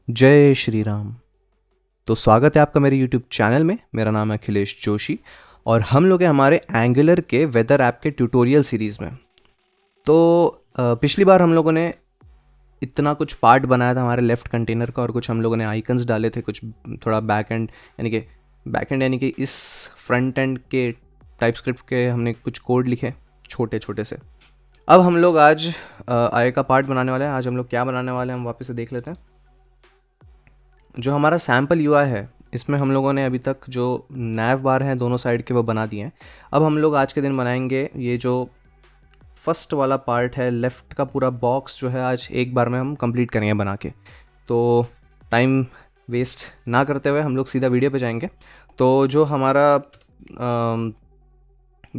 जय श्री राम। तो स्वागत है आपका मेरे YouTube चैनल में। मेरा नाम है अखिलेश जोशी और हम लोग हैं हमारे एंगुलर के वेदर ऐप के ट्यूटोरियल सीरीज़ में। तो पिछली बार हम लोगों ने इतना कुछ पार्ट बनाया था हमारे लेफ़्ट कंटेनर का और कुछ हम लोगों ने आइकन्स डाले थे, कुछ थोड़ा बैक एंड यानी कि इस फ्रंट एंड के टाइपस्क्रिप्ट के हमने कुछ कोड लिखे छोटे छोटे से। अब हम लोग आज आगे का पार्ट बनाने वाले हैं। आज हम लोग क्या बनाने वाले हैं हम वापस से देख लेते हैं। जो हमारा सैम्पल यूआई है इसमें हम लोगों ने अभी तक जो नैव बार हैं दोनों साइड के वो बना दिए हैं। अब हम लोग आज के दिन बनाएंगे ये जो फर्स्ट वाला पार्ट है, लेफ़्ट का पूरा बॉक्स जो है आज एक बार में हम कंप्लीट करेंगे बना के। तो टाइम वेस्ट ना करते हुए हम लोग सीधा वीडियो पे जाएंगे। तो जो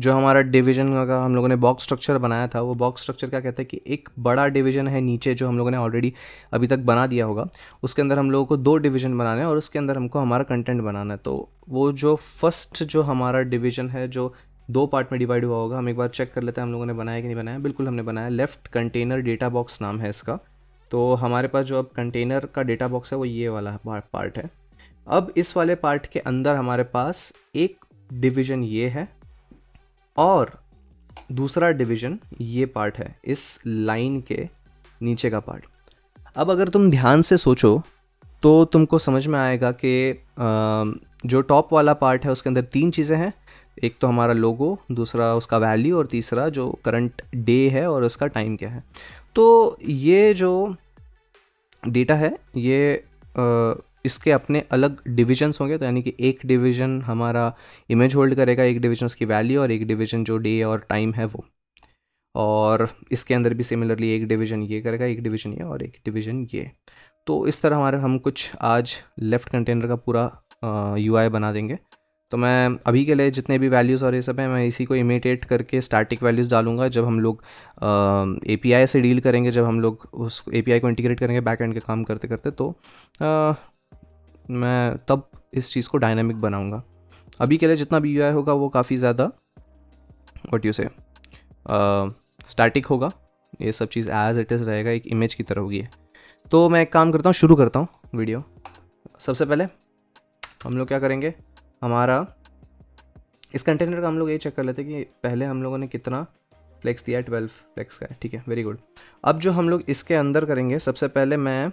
हमारा डिवीजन का हम लोगों ने बॉक्स स्ट्रक्चर बनाया था, वो बॉक्स स्ट्रक्चर क्या कहते हैं कि एक बड़ा डिवीजन है नीचे जो हम लोगों ने ऑलरेडी अभी तक बना दिया होगा, उसके अंदर हम लोगों को दो डिवीजन बनाने हैं और उसके अंदर हमको हमारा कंटेंट बनाना है। तो वो जो फर्स्ट जो हमारा डिवीजन है जो दो पार्ट में डिवाइड हुआ होगा, हम एक बार चेक कर लेते हैं हम लोगों ने बनाया कि नहीं बनाया। बिल्कुल हमने बनाया। लेफ़्ट कंटेनर डेटा बॉक्स नाम है इसका। तो हमारे पास जो अब कंटेनर का डेटा बॉक्स है वो ये वाला पार्ट है। अब इस वाले पार्ट के अंदर हमारे पास एक डिवीजन ये है और दूसरा डिवीजन ये पार्ट है, इस लाइन के नीचे का पार्ट। अब अगर तुम ध्यान से सोचो तो तुमको समझ में आएगा कि जो टॉप वाला पार्ट है उसके अंदर तीन चीज़ें हैं। एक तो हमारा लोगो, दूसरा उसका वैल्यू और तीसरा जो करंट डे है और उसका टाइम क्या है। तो ये जो डेटा है ये इसके अपने अलग डिविजन्स होंगे। तो यानी कि एक डिवीज़न हमारा इमेज होल्ड करेगा, एक डिवीज़न उसकी वैल्यू और एक डिवीज़न जो डे और टाइम है वो। और इसके अंदर भी सिमिलरली एक डिवीज़न ये करेगा, एक डिवीज़न ये और एक डिवीज़न ये। तो इस तरह हम कुछ आज लेफ़्ट कंटेनर का पूरा यूआई बना देंगे। तो मैं अभी के लिए जितने भी वैल्यूज़ और ये सब हैं मैं इसी को इमिटेट करके स्टैटिक वैल्यूज़ डालूंगा। जब हम लोग एपीआई से डील करेंगे, जब हम लोग उस एपीआई को इंटीग्रेट करेंगे बैक एंड के काम करते करते, तो मैं तब इस चीज़ को डायनामिक बनाऊंगा। अभी के लिए जितना भी यूआई होगा वो काफ़ी ज़्यादा व्हाट यू से स्टैटिक होगा। ये सब चीज़ एज इट इज़ रहेगा, एक इमेज की तरह होगी। तो मैं एक काम करता हूँ, शुरू करता हूँ वीडियो। सबसे पहले हम लोग क्या करेंगे, हमारा इस कंटेनर का हम लोग ये चेक कर लेते हैं कि पहले हम लोगों ने कितना फ्लेक्स दिया है। 12 फ्लेक्स का है, ठीक है, वेरी गुड। अब जो हम लोग इसके अंदर करेंगे, सबसे पहले मैं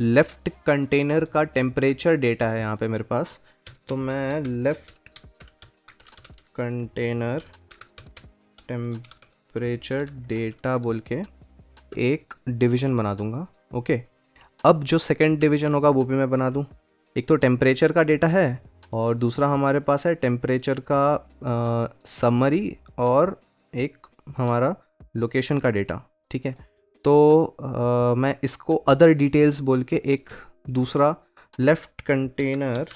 लेफ़्ट कंटेनर का टेम्परेचर डेटा है यहाँ पे मेरे पास। तो मैं लेफ़्ट कंटेनर टेम्परेचर डेटा बोल के एक डिवीज़न बना दूंगा। ओके, अब जो सेकंड डिवीज़न होगा वो भी मैं बना दूं। एक तो टेम्परेचर का डेटा है और दूसरा हमारे पास है टेम्परेचर का समरी और एक हमारा लोकेशन का डेटा, ठीक है। तो मैं इसको अदर डिटेल्स बोल के एक दूसरा लेफ़्ट कंटेनर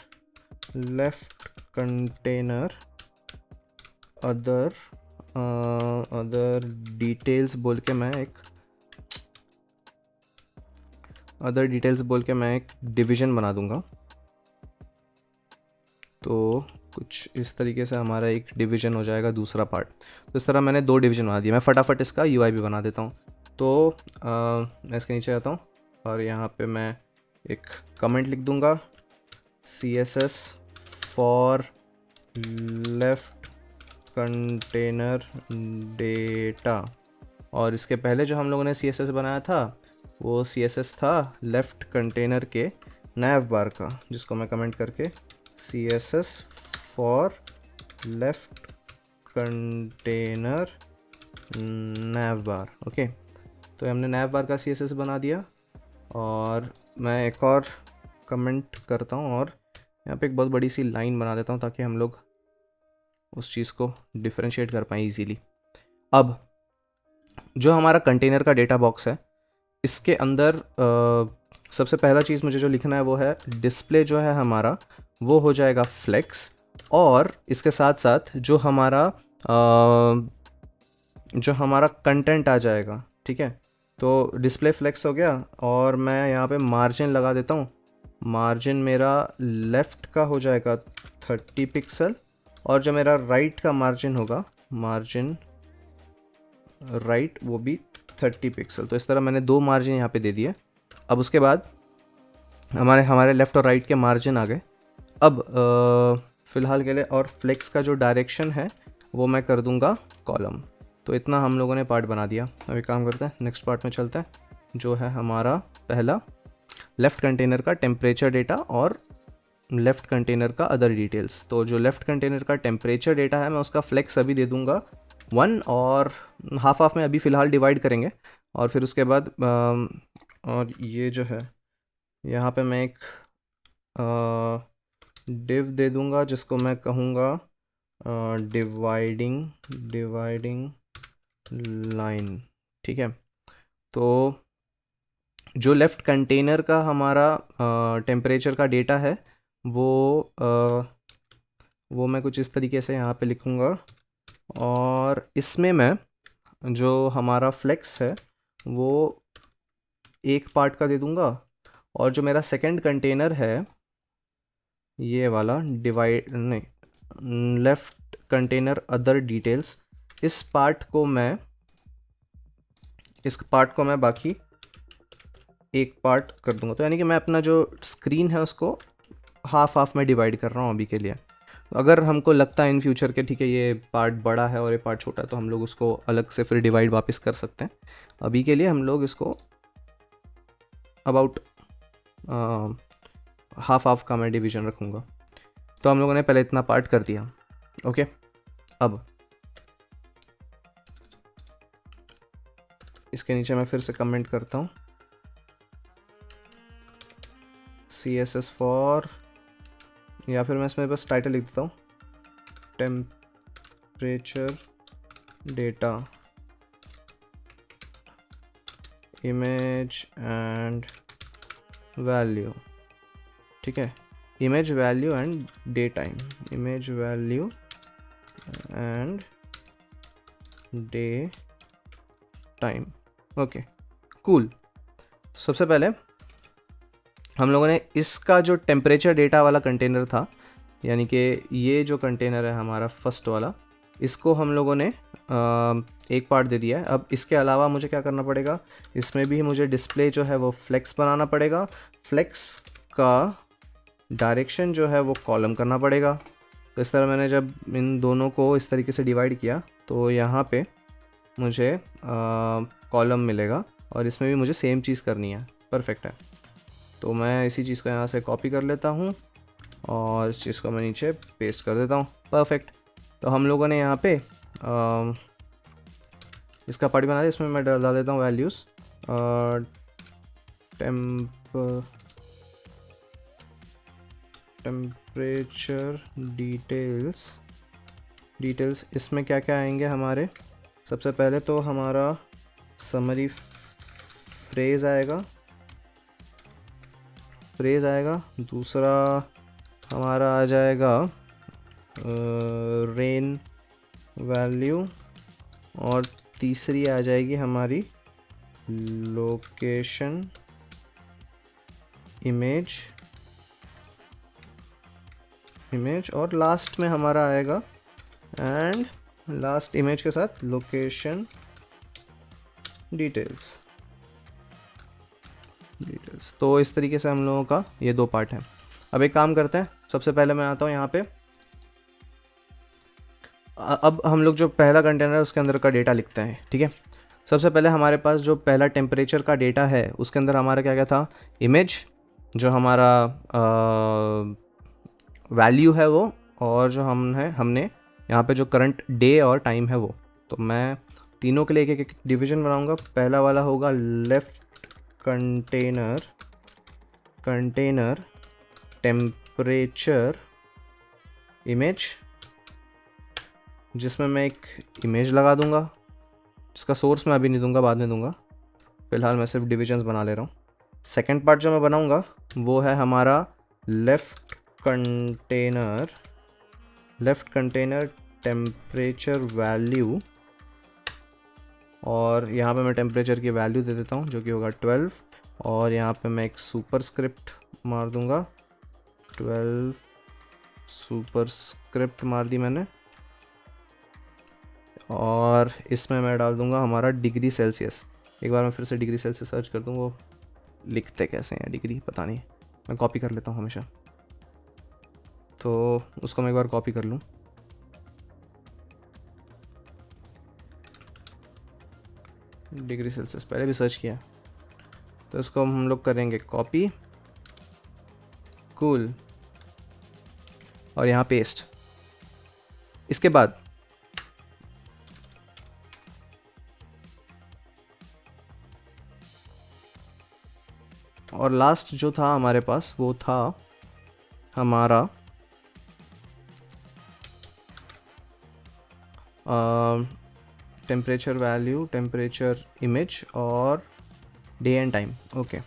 अदर डिटेल्स बोल के मैं एक डिवीज़न बना दूंगा। तो कुछ इस तरीके से हमारा एक डिवीज़न हो जाएगा दूसरा पार्ट। तो इस तरह मैंने दो डिवीज़न बना दिया। मैं फटाफट इसका यूआई भी बना देता हूँ। तो मैं इसके नीचे आता हूँ और यहाँ पे मैं एक कमेंट लिख दूँगा, CSS for left container data. और इसके पहले जो हम लोगों ने CSS बनाया था वो CSS था लेफ़्ट कंटेनर के नैव बार का, जिसको मैं कमेंट करके CSS for left container naive bar. Okay, तो हमने नैव बार का CSS बना दिया। और मैं एक और कमेंट करता हूँ और यहाँ पे एक बहुत बड़ी सी लाइन बना देता हूँ ताकि हम लोग उस चीज़ को डिफरेंशिएट कर पाएँ इजीली। अब जो हमारा कंटेनर का डेटा बॉक्स है इसके अंदर सबसे पहला चीज़ मुझे जो लिखना है वो है डिस्प्ले जो है हमारा वो हो जाएगा फ्लेक्स। और इसके साथ साथ जो हमारा कंटेंट आ जाएगा, ठीक है। तो डिस्प्ले फ्लेक्स हो गया और मैं यहाँ पे मार्जिन लगा देता हूँ। मार्जिन मेरा लेफ़्ट का हो जाएगा 30 पिक्सल और जो मेरा राइट का मार्जिन होगा, मार्जिन राइट, वो भी 30 पिक्सल। तो इस तरह मैंने दो मार्जिन यहाँ पे दे दिए। अब उसके बाद हमारे हमारे लेफ़्ट और राइट के मार्जिन आ गए। अब फ़िलहाल के लिए और फ्लेक्स का जो डायरेक्शन है वो मैं कर दूंगा कॉलम। तो इतना हम लोगों ने पार्ट बना दिया। अब एक काम करते हैं, नेक्स्ट पार्ट में चलते हैं, जो है हमारा पहला लेफ़्ट कंटेनर का टेम्परेचर डेटा और लेफ़्ट कंटेनर का अदर डिटेल्स। तो जो लेफ़्ट कंटेनर का टेम्परेचर डेटा है मैं उसका फ्लेक्स अभी दे दूंगा 1, और हाफ हाफ में अभी फ़िलहाल डिवाइड करेंगे। और फिर उसके बाद और ये जो है यहाँ पे मैं एक डिव दे दूंगा जिसको मैं कहूँगा डिवाइडिंग लाइन। ठीक है, तो जो लेफ़्ट कंटेनर का हमारा टेम्परेचर का डेटा है वो मैं कुछ इस तरीके से यहाँ पे लिखूँगा, और इसमें मैं जो हमारा फ्लेक्स है वो एक पार्ट का दे दूँगा, और जो मेरा सेकंड कंटेनर है ये वाला डिवाइड नहीं लेफ़्ट कंटेनर अदर डिटेल्स, इस पार्ट को मैं बाकी एक पार्ट कर दूंगा। तो यानी कि मैं अपना जो स्क्रीन है उसको हाफ हाफ में डिवाइड कर रहा हूँ अभी के लिए। अगर हमको लगता है इन फ्यूचर के ठीक है ये पार्ट बड़ा है और ये पार्ट छोटा है तो हम लोग उसको अलग से फिर डिवाइड वापस कर सकते हैं। अभी के लिए हम लोग इसको अबाउट हाफ हाफ का मैं डिवीज़न रखूँगा। तो हम लोगों ने पहले इतना पार्ट कर दिया। ओके, अब इसके नीचे मैं फिर से कमेंट करता हूँ CSS फॉर, या फिर मैं इसमें बस टाइटल लिख देता हूँ temperature data image and value. ठीक है, image value and day time, image value and day time. Okay cool. सबसे पहले हम लोगों ने इसका जो टेम्परेचर डेटा वाला कंटेनर था, यानी कि ये जो कंटेनर है हमारा फर्स्ट वाला, इसको हम लोगों ने एक पार्ट दे दिया है। अब इसके अलावा मुझे क्या करना पड़ेगा, इसमें भी मुझे डिस्प्ले जो है वो फ्लेक्स बनाना पड़ेगा। फ्लेक्स का डायरेक्शन जो है वो कॉलम करना पड़ेगा। तो इस तरह मैंने जब इन दोनों को इस तरीके से डिवाइड किया तो यहाँ पे मुझे कॉलम मिलेगा, और इसमें भी मुझे सेम चीज़ करनी है। परफेक्ट है। तो मैं इसी चीज़ को यहाँ से कॉपी कर लेता हूँ और इस चीज़ को मैं नीचे पेस्ट कर देता हूँ। परफेक्ट। तो हम लोगों ने यहाँ पे इसका पार्ट बना दिया। इसमें मैं डाल देता हूँ वैल्यूज़ टेम्परेचर डिटेल्स। इसमें क्या क्या आएंगे हमारे, सबसे पहले तो हमारा समरी फ्रेज़ आएगा, दूसरा हमारा आ जाएगा रेन वैल्यू, और तीसरी आ जाएगी हमारी लोकेशन इमेज, और लास्ट में हमारा आएगा एंड लास्ट इमेज के साथ लोकेशन डिटेल्स। तो इस तरीके से हम लोगों का ये दो पार्ट हैं। अब एक काम करते हैं, सबसे पहले मैं आता हूँ यहाँ पे। अब हम लोग जो पहला कंटेनर है उसके अंदर का डेटा लिखते हैं। ठीक है, सबसे पहले हमारे पास जो पहला टेम्परेचर का डेटा है उसके अंदर हमारा क्या क्या था, इमेज जो हमारा वैल्यू है वो, और जो हमने यहाँ पे जो करंट डे और टाइम है वो। तो मैं तीनों के लिए एक एक डिवीज़न बनाऊंगा। पहला वाला होगा लेफ़्ट कंटेनर टेम्परेचर इमेज, जिसमें मैं एक इमेज लगा दूंगा, जिसका सोर्स मैं अभी नहीं दूंगा, बाद में दूंगा। फ़िलहाल मैं सिर्फ डिविजन्स बना ले रहा हूँ। सेकंड पार्ट जो मैं बनाऊंगा वो है हमारा लेफ़्ट कंटेनर टेम्परेचर वैल्यू, और यहाँ पे मैं टेम्परेचर की वैल्यू दे देता हूँ जो कि होगा 12, और यहाँ पे मैं एक सुपर स्क्रिप्ट मार दूंगा 12, सुपर स्क्रिप्ट मार दी मैंने, और इसमें मैं डाल दूंगा हमारा डिग्री सेल्सियस। एक बार मैं फिर से डिग्री सेल्सियस सर्च कर दूँ, वो लिखते कैसे हैं डिग्री पता नहीं, मैं कॉपी कर लेता हूँ हमेशा, तो उसको मैं एक बार कॉपी कर लूँ। डिग्री सेल्सियस पहले भी सर्च किया, तो इसको हम लोग करेंगे कॉपी, कूल, और यहाँ पेस्ट। इसके बाद और लास्ट जो था हमारे पास वो था हमारा टेम्परेचर वैल्यू, टेम्परेचर इमेज और day and time. Okay,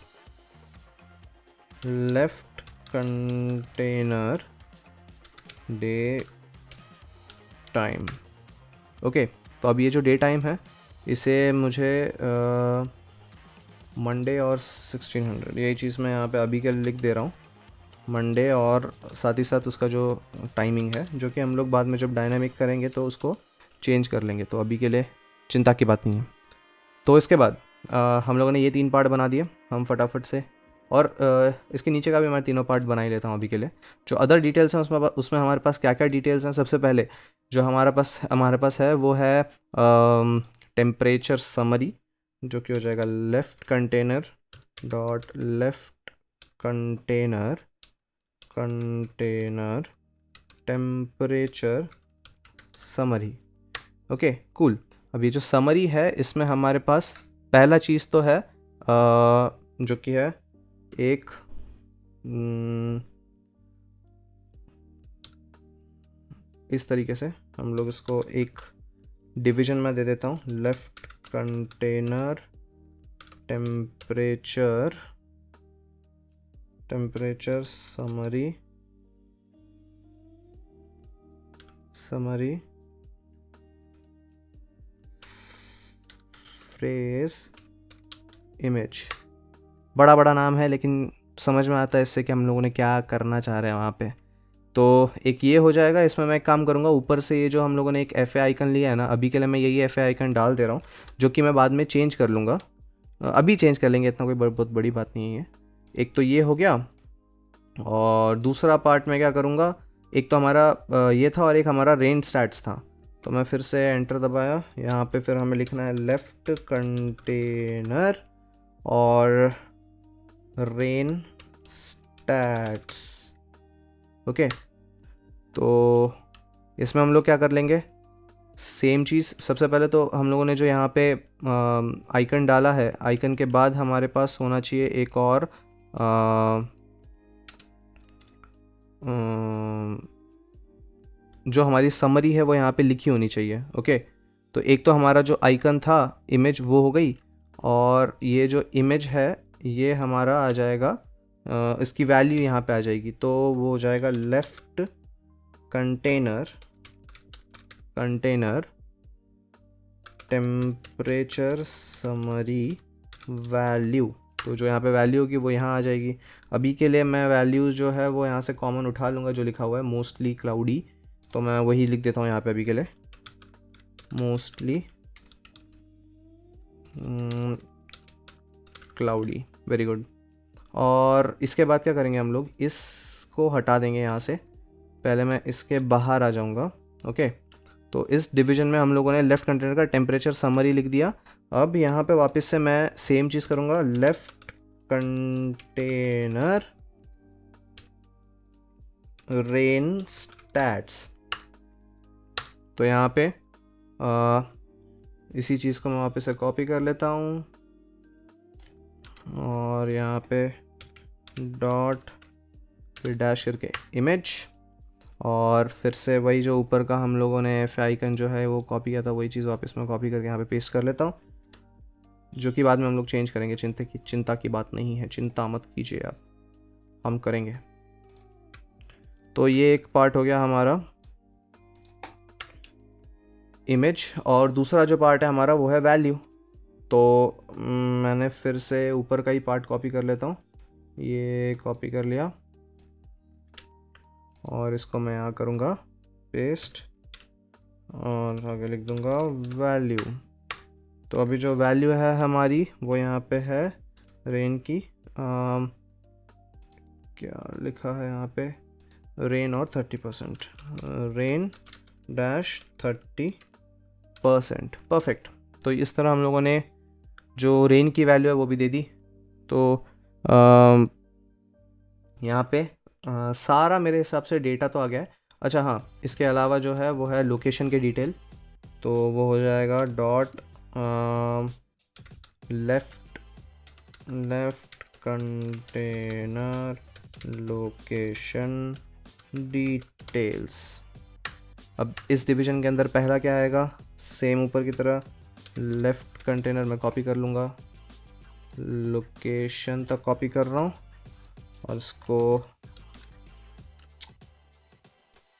left container day time. Okay, तो अब ये जो डे टाइम है इसे मुझे मंडे और 1600, यही चीज़ मैं यहाँ पे अभी के लिए लिख दे रहा हूँ, मंडे, और साथ ही साथ उसका जो टाइमिंग है, जो कि हम लोग बाद में जब डायनामिक करेंगे तो उसको चेंज कर लेंगे, तो अभी के लिए चिंता की बात नहीं है। तो इसके बाद हम लोगों ने ये 3 पार्ट बना दिए, हम फटाफट से, और इसके नीचे का भी मैं तीनों पार्ट बना ही लेता हूँ अभी के लिए। जो अदर डिटेल्स हैं उसमें हमारे पास क्या क्या डिटेल्स हैं, सबसे पहले जो हमारे पास है वो है टेम्परेचर समरी, जो कि हो जाएगा left container dot left container temperature summary. Okay cool. अब ये जो समरी है इसमें हमारे पास पहला चीज़ तो है जो कि है एक इस तरीके से हम लोग इसको एक डिवीजन में दे देता हूँ, left container temperature summary phrase image. बड़ा बड़ा नाम है लेकिन समझ में आता है इससे कि हम लोगों ने क्या करना चाह रहे हैं वहाँ पे। तो एक ये हो जाएगा, इसमें मैं एक काम करूँगा, ऊपर से ये जो हम लोगों ने एक एफ ए आइकन लिया है ना, अभी के लिए मैं यही एफ ए आइकन डाल दे रहा हूँ, जो कि मैं बाद में चेंज कर लूँगा, अभी चेंज कर लेंगे, इतना कोई बहुत बड़ी बात नहीं है। एक तो ये हो गया, और दूसरा पार्ट मैं क्या करूँगा, एक तो हमारा ये था और एक हमारा रेन स्टैट्स था, तो मैं फिर से एंटर दबाया, यहाँ पे फिर हमें लिखना है लेफ्ट कंटेनर और रेन स्टैट्स। ओके, तो इसमें हम लोग क्या कर लेंगे, सेम चीज़, सबसे पहले तो हम लोगों ने जो यहाँ पे आइकन डाला है, आइकन के बाद हमारे पास होना चाहिए एक और जो हमारी समरी है वो यहाँ पे लिखी होनी चाहिए। ओके, तो एक तो हमारा जो आइकन था इमेज वो हो गई, और ये जो इमेज है ये हमारा आ जाएगा, इसकी वैल्यू यहाँ पे आ जाएगी, तो वो हो जाएगा left container temperature summary value. तो जो यहाँ पे वैल्यू होगी वो यहाँ आ जाएगी। अभी के लिए मैं वैल्यूज़ जो है वो यहाँ से कॉमन उठा लूँगा, जो लिखा हुआ है मोस्टली क्लाउडी, तो मैं वही लिख देता हूँ यहाँ पे अभी के लिए, मोस्टली क्लाउडी। Very good. और इसके बाद क्या करेंगे हम लोग, इसको हटा देंगे यहाँ से, पहले मैं इसके बाहर आ जाऊँगा। ओके, तो इस डिवीजन में हम लोगों ने लेफ्ट कंटेनर का टेम्परेचर समरी लिख दिया। अब यहाँ पे वापस से मैं सेम चीज़ करूँगा, लेफ्ट कंटेनर रेन स्टैट्स। तो यहाँ पे इसी चीज़ को मैं वापस से कॉपी कर लेता हूँ, और यहाँ पे डॉट फिर डैश करके इमेज, और फिर से वही जो ऊपर का हम लोगों ने एफ आइकन जो है वो कॉपी किया था, वही चीज़ वापस मैं कॉपी करके यहाँ पे पेस्ट कर लेता हूँ, जो कि बाद में हम लोग चेंज करेंगे। चिंता की बात नहीं है, चिंता मत कीजिए आप, हम करेंगे। तो ये एक पार्ट हो गया हमारा इमेज, और दूसरा जो पार्ट है हमारा वो है वैल्यू। तो मैंने फिर से ऊपर का ही पार्ट कॉपी कर लेता हूँ, ये कॉपी कर लिया, और इसको मैं यहाँ करूँगा पेस्ट, और आगे लिख दूँगा वैल्यू। तो अभी जो वैल्यू है हमारी वो यहाँ पे है रेन की क्या लिखा है यहाँ पे, रेन और 30%, रेन डैश 30%, परफेक्ट। तो इस तरह हम लोगों ने जो रेन की वैल्यू है वो भी दे दी। तो यहाँ पे सारा मेरे हिसाब से डेटा तो आ गया है। अच्छा हाँ, इसके अलावा जो है वो है लोकेशन के डिटेल, तो वो हो जाएगा dot left container location details. अब इस डिवीजन के अंदर पहला क्या आएगा, सेम ऊपर की तरह लेफ्ट कंटेनर में कॉपी कर लूँगा, लोकेशन तक कॉपी कर रहा हूँ और इसको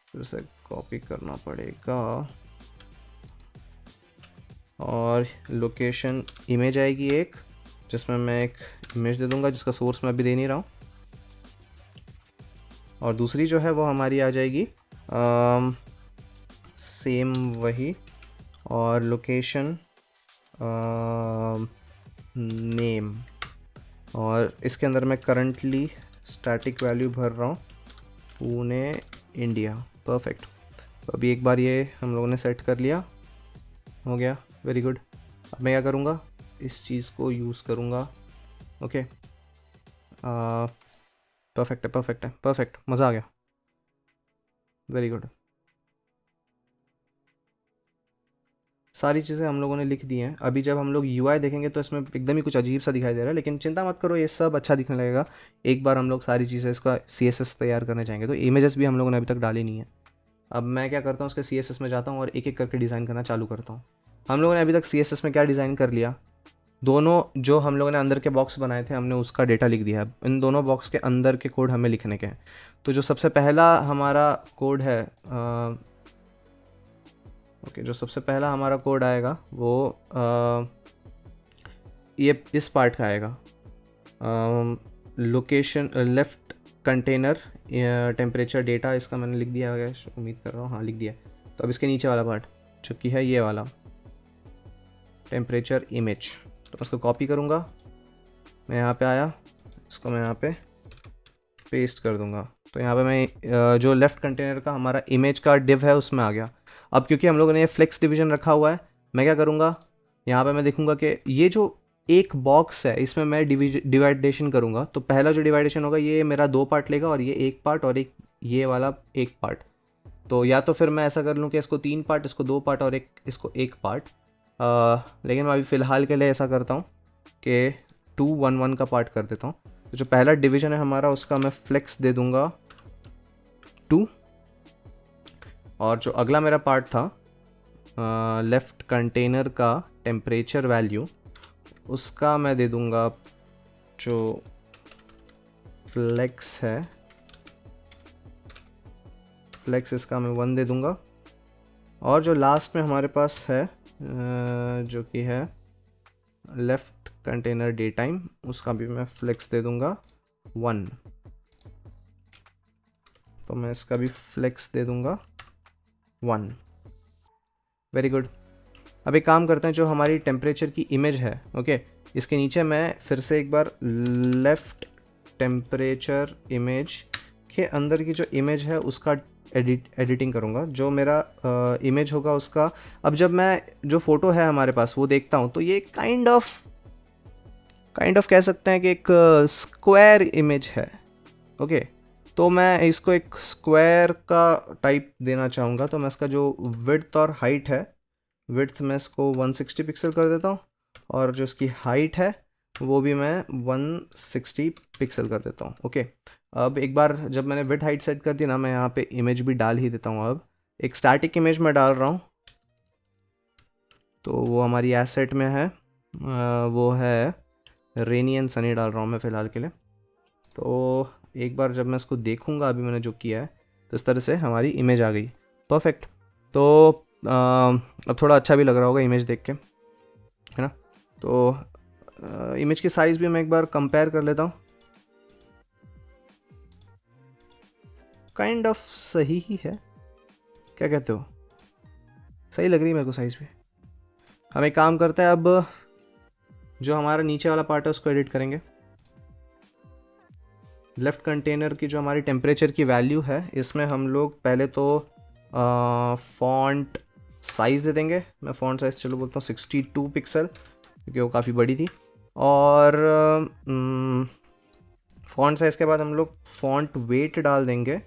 फिर से कॉपी करना पड़ेगा, और लोकेशन इमेज आएगी एक, जिसमें मैं एक इमेज दे दूंगा जिसका सोर्स मैं अभी दे नहीं रहा हूँ, और दूसरी जो है वो हमारी आ जाएगी सेम वही, और लोकेशन नेम, और इसके अंदर मैं करंटली स्टैटिक वैल्यू भर रहा हूँ पुणे इंडिया, परफेक्ट। तो अभी एक बार ये हम लोगों ने सेट कर लिया, हो गया, वेरी गुड। अब मैं क्या करूँगा, इस चीज़ को यूज़ करूँगा, ओके, परफेक्ट है, परफेक्ट है, परफेक्ट, मज़ा आ गया, वेरी गुड। सारी चीज़ें हम लोगों ने लिख दी हैं। अभी जब हम लोग UI देखेंगे तो इसमें एकदम ही कुछ अजीब सा दिखाई दे रहा है, लेकिन चिंता मत करो, ये सब अच्छा दिखने लगेगा। एक बार हम लोग सारी चीज़ें इसका CSS तैयार करने चाहेंगे, तो इमेजेस भी हम लोगों ने अभी तक डाली नहीं है। अब मैं क्या करता हूँ, उसके CSS में जाता हूँ और एक एक करके डिज़ाइन करना चालू करता हूँ। हम लोगों ने अभी तक CSS में क्या डिज़ाइन कर लिया, दोनों जो हम लोगों ने अंदर के बॉक्स बनाए थे हमने उसका डेटा लिख दिया है। इन दोनों बॉक्स के अंदर के कोड हमें लिखने के हैं। तो जो सबसे पहला हमारा कोड है, ओके, जो सबसे पहला हमारा कोड आएगा वो ये इस पार्ट का आएगा, location left container temperature data, इसका मैंने लिख दिया है, उम्मीद कर रहा हूँ, हाँ लिख दिया। तो अब इसके नीचे वाला पार्ट जो कि है ये वाला टेम्परेचर इमेज, तो मैं इसको कॉपी करूँगा, मैं यहाँ पे आया, इसको मैं यहाँ पे पेस्ट कर दूँगा। तो यहाँ पे मैं जो लेफ़्ट कंटेनर का हमारा इमेज का डिव है उसमें आ गया। अब क्योंकि हम लोगों ने ये फ्लेक्स डिवीजन रखा हुआ है, मैं क्या करूँगा, यहाँ पे मैं देखूँगा कि ये जो एक बॉक्स है इसमें मैं डिवाइडेशन करूँगा। तो पहला जो डिवाइडेशन होगा ये मेरा 2 पार्ट लेगा, और ये एक पार्ट, और एक ये वाला एक पार्ट। तो या तो फिर मैं ऐसा कर लूँ कि इसको 3 पार्ट, इसको 2 पार्ट, और इसको एक पार्ट। लेकिन मैं अभी फ़िलहाल के लिए ऐसा करता हूँ कि 2 1 1 का पार्ट कर देता हूँ। तो जो पहला डिवीजन है हमारा उसका मैं फ्लेक्स दे दूँगा 2, और जो अगला मेरा पार्ट था लेफ़्ट कंटेनर का टेम्परेचर वैल्यू, उसका मैं दे दूँगा जो फ्लेक्स है, फ्लेक्स इसका मैं 1 दे दूँगा। और जो लास्ट में हमारे पास है जो कि है लेफ़्ट कंटेनर डे टाइम, उसका भी मैं फ्लेक्स दे दूँगा 1। तो मैं इसका भी फ्लेक्स दे दूँगा 1, वेरी गुड। अब एक काम करते हैं, जो हमारी टेम्परेचर की इमेज है, ओके, इसके नीचे मैं फिर से एक बार लेफ़्ट टेम्परेचर इमेज के अंदर की जो इमेज है उसका एडिटिंग करूँगा। जो मेरा इमेज होगा उसका, अब जब मैं जो फ़ोटो है हमारे पास वो देखता हूँ तो ये काइंड ऑफ कह सकते हैं कि एक स्क्वायर इमेज है, ओके। तो मैं इसको एक स्क्वायर का टाइप देना चाहूँगा। तो मैं इसका जो विड्थ और हाइट है, विड्थ मैं इसको 160 पिक्सल कर देता हूँ, और जो इसकी हाइट है वो भी मैं 160 पिक्सल कर देता हूँ, ओके। अब एक बार जब मैंने विड्थ हाइट सेट कर दी ना, मैं यहाँ पे इमेज भी डाल ही देता हूँ। अब एक स्टैटिक इमेज में डाल रहा हूँ, तो वो हमारी एसेट में है, वो है रेनी एंड सनी डाल रहा हूँ मैं फ़िलहाल के लिए। तो एक बार जब मैं इसको देखूँगा अभी मैंने जो किया है, तो इस तरह से हमारी इमेज आ गई, परफेक्ट। तो अब थोड़ा अच्छा भी लग रहा होगा इमेज देख के, है ना। तो इमेज की साइज़ भी मैं एक बार कंपेयर कर लेता हूँ, काइंड ऑफ सही ही है, क्या कहते हो, सही लग रही है मेरे को साइज़ भी। हम एक काम करते हैं, अब जो हमारा नीचे वाला पार्ट है उसको एडिट करेंगे। लेफ़्ट कंटेनर की जो हमारी टेम्परेचर की वैल्यू है, इसमें हम लोग पहले तो फ़ॉन्ट साइज़ दे देंगे। मैं फ़ॉन्ट साइज़ चलो बोलता हूँ 62 पिक्सल, क्योंकि वो काफ़ी बड़ी थी। और फ़ॉन्ट साइज़ के बाद हम लोग फ़ॉन्ट वेट डाल देंगे,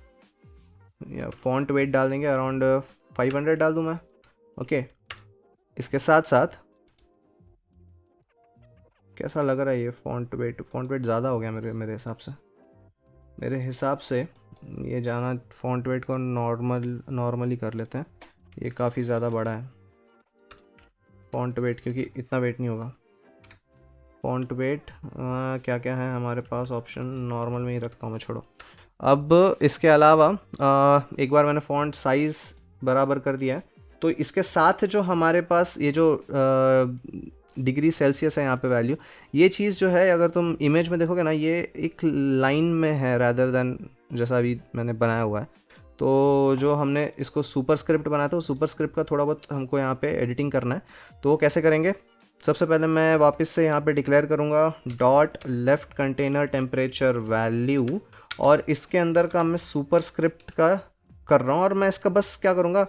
या फ़ॉन्ट वेट डाल देंगे अराउंड 500 डाल दूँ मैं। ओके, इसके साथ साथ कैसा लग रहा है ये फ़ॉन्ट वेट ज़्यादा हो गया मेरे हिसाब से ये जाना, फ़ॉन्ट वेट को नॉर्मली कर लेते हैं। ये काफ़ी ज़्यादा बड़ा है फ़ॉन्ट वेट, क्योंकि इतना वेट नहीं होगा। फ़ॉन्ट वेट क्या क्या है हमारे पास ऑप्शन, नॉर्मल में ही रखता हूँ मैं, छोड़ो। अब इसके अलावा एक बार मैंने फ़ॉन्ट साइज़ बराबर कर दिया है, तो इसके साथ जो हमारे पास ये जो डिग्री सेल्सियस है यहाँ पे वैल्यू, ये चीज़ जो है अगर तुम इमेज में देखोगे ना, ये एक लाइन में है रैदर देन जैसा अभी मैंने बनाया हुआ है। तो जो हमने इसको सुपरस्क्रिप्ट बनाया था, वो सुपरस्क्रिप्ट का थोड़ा बहुत हमको यहाँ पे एडिटिंग करना है। तो वो कैसे करेंगे, सबसे पहले मैं वापस से यहाँ पे डिक्लेयर करूँगा dot left container temperature value, और इसके अंदर का मैं सुपरस्क्रिप्ट का कर रहा हूँ, और मैं इसका बस क्या करूँगा,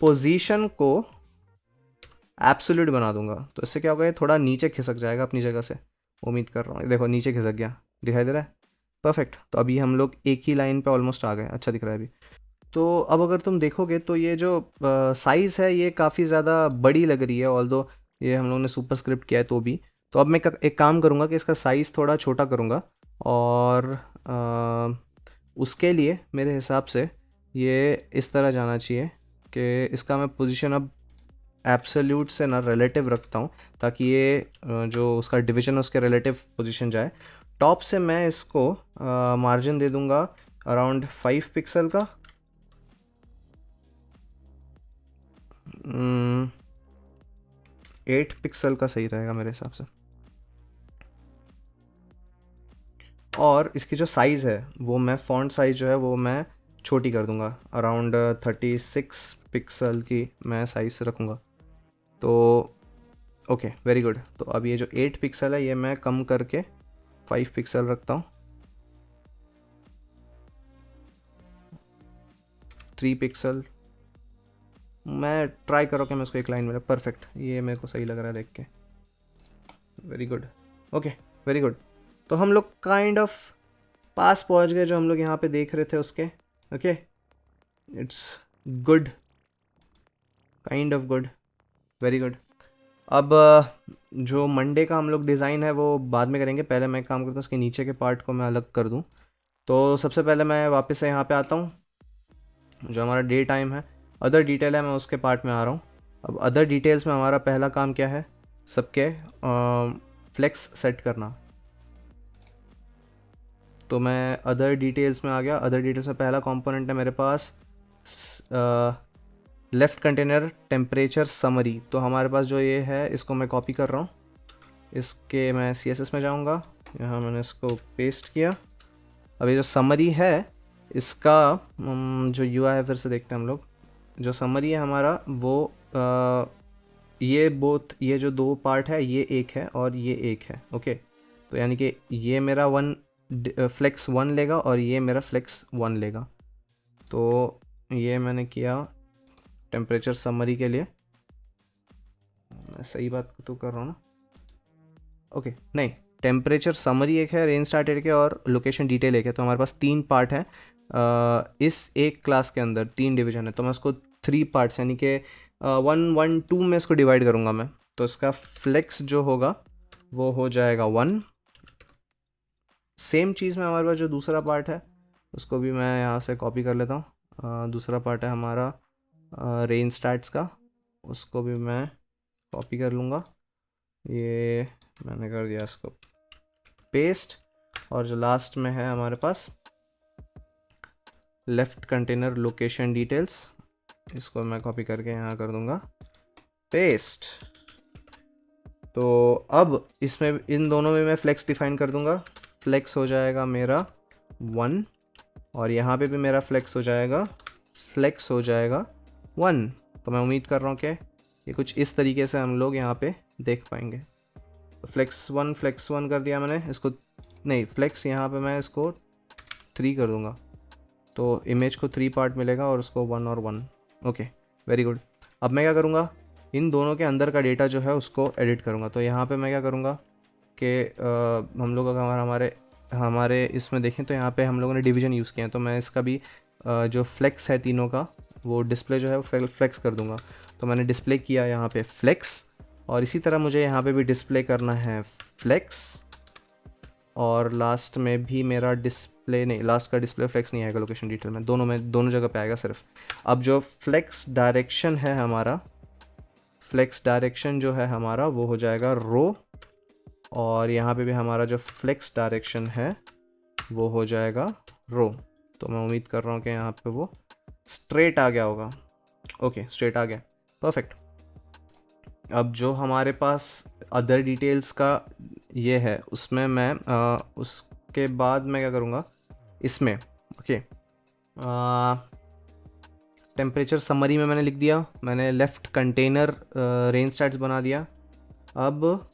पोजीशन को एब्सोल्यूट बना दूंगा। तो इससे क्या होगा, ये थोड़ा नीचे खिसक जाएगा अपनी जगह से, उम्मीद कर रहा हूँ। देखो नीचे खिसक गया, दिखाई दे रहा है, परफेक्ट। तो अभी हम लोग एक ही लाइन पे ऑलमोस्ट आ गए, अच्छा दिख रहा है अभी। तो अब अगर तुम देखोगे तो ये जो साइज़ है ये काफ़ी ज़्यादा बड़ी लग रही है, ऑल्दो ये हम लोगों ने सुपरस्क्रिप्ट किया है तो भी। तो अब मैं एक काम करूँगा कि इसका साइज़ थोड़ा छोटा करूँगा, और उसके लिए मेरे हिसाब से ये इस तरह जाना चाहिए कि इसका मैं पोजीशन अब एब्सोल्यूट से ना रिलेटिव रखता हूँ, ताकि ये जो उसका डिवीजन है उसके रिलेटिव पोजीशन जाए। टॉप से मैं इसको मार्जिन दे दूँगा अराउंड 5 पिक्सल का, 8 पिक्सल का सही रहेगा मेरे हिसाब से। और इसकी जो साइज़ है वो मैं फ़ॉन्ट साइज़ जो है वो मैं छोटी कर दूंगा, अराउंड 36 पिक्सल की मैं साइज़ रखूँगा। तो ओके, वेरी गुड। तो अब ये जो 8 पिक्सल है ये मैं कम करके 5 पिक्सल रखता हूँ, 3 पिक्सल। मैं ट्राई करो कि मैं उसको एक लाइन में, परफेक्ट, ये मेरे को सही लग रहा है देख के, very good. Okay, very good. तो हम लोग काइंड ऑफ पास पहुंच गए जो हम लोग यहाँ पे देख रहे थे उसके। Okay, it's good, kind of good, very good. अब जो मंडे का हम लोग डिज़ाइन है वो बाद में करेंगे, पहले मैं एक काम करता हूँ उसके नीचे के पार्ट को मैं अलग कर दूँ। तो सबसे पहले मैं वापस से यहाँ पे आता हूँ, जो हमारा डे टाइम है, अदर डिटेल है, मैं उसके पार्ट में आ रहा हूँ। अब अदर डिटेल्स में हमारा पहला काम क्या है, सबके फ्लेक्स सेट करना। तो मैं अदर डिटेल्स में आ गया। अदर डिटेल्स में पहला कंपोनेंट है मेरे पास लेफ़्ट कंटेनर टेम्परेचर समरी। तो हमारे पास जो ये है इसको मैं कॉपी कर रहा हूँ, इसके मैं CSS में जाऊँगा, यहाँ मैंने इसको पेस्ट किया। अब ये जो समरी है इसका जो UI है फिर से देखते हैं हम लोग। जो समरी है हमारा वो ये जो दो पार्ट है ये एक है और ये एक है। ओके, तो यानी कि ये मेरा फ्लेक्स 1 लेगा और ये मेरा फ्लेक्स 1 लेगा। तो ये मैंने किया टेम्परेचर समरी के लिए। मैं सही बात तो कर रहा हूँ ना? ओके, नहीं, टेम्परेचर समरी एक है, रेंज स्टार्ट एक है, और लोकेशन डिटेल एक है। तो हमारे पास 3 पार्ट है इस एक क्लास के अंदर, 3 डिवीजन है। तो मैं उसको 3 पार्ट्स यानी कि 1 1 2 में इसको डिवाइड करूँगा मैं। तो इसका फ्लेक्स जो होगा वो हो जाएगा 1। सेम चीज़ में हमारे पास जो दूसरा पार्ट है उसको भी मैं यहाँ से कॉपी कर लेता हूँ। दूसरा पार्ट है हमारा रेंज स्टार्ट्स का, उसको भी मैं कॉपी कर लूँगा। ये मैंने कर दिया इसको पेस्ट। और जो लास्ट में है हमारे पास लेफ़्ट कंटेनर लोकेशन डिटेल्स, इसको मैं कॉपी करके यहाँ कर दूँगा पेस्ट। तो अब इसमें इन दोनों में मैं फ्लेक्स डिफाइन कर दूँगा। फ्लेक्स हो जाएगा मेरा 1, और यहाँ पे भी मेरा फ्लेक्स हो जाएगा 1। तो मैं उम्मीद कर रहा हूँ कि ये कुछ इस तरीके से हम लोग यहाँ पे देख पाएंगे। तो फ्लेक्स 1 कर दिया मैंने इसको, नहीं फ्लेक्स यहाँ पे मैं इसको 3 कर दूंगा, तो इमेज को 3 पार्ट मिलेगा और उसको 1 और 1। Okay, very good. अब मैं क्या करूँगा, इन दोनों के अंदर का डेटा जो है उसको एडिट करूँगा। तो यहाँ पे मैं क्या करूँगा कि हम लोग अगर हमारे हमारे इसमें देखें तो यहाँ पे हम लोगों ने डिवीजन यूज़ किया है, तो मैं इसका भी जो फ्लेक्स है तीनों का, वो डिस्प्ले जो है वो फ्लेक्स कर दूँगा। तो मैंने डिस्प्ले किया यहाँ पे फ्लेक्स, और इसी तरह मुझे यहाँ पे भी डिस्प्ले करना है फ्लेक्स, और लास्ट में भी मेरा डिस्प्ले नहीं, लास्ट का डिस्प्ले फ्लेक्स नहीं आएगा लोकेशन डिटेल में, दोनों जगह पे आएगा सिर्फ। अब जो फ्लेक्स डायरेक्शन है हमारा, फ्लेक्स डायरेक्शन जो है हमारा वो हो जाएगा रो, और यहाँ पे भी हमारा जो फ्लेक्स डायरेक्शन है वो हो जाएगा रो। तो मैं उम्मीद कर रहा हूँ कि यहाँ पे वो स्ट्रेट आ गया होगा। ओके, स्ट्रेट आ गया, परफेक्ट। अब जो हमारे पास अदर डिटेल्स का ये है, उसमें मैं उसके बाद मैं क्या करूँगा इसमें, ओके, टेम्परेचर समरी में मैंने लिख दिया, मैंने लेफ़्ट कंटेनर रेंज स्टैट्स बना दिया। अब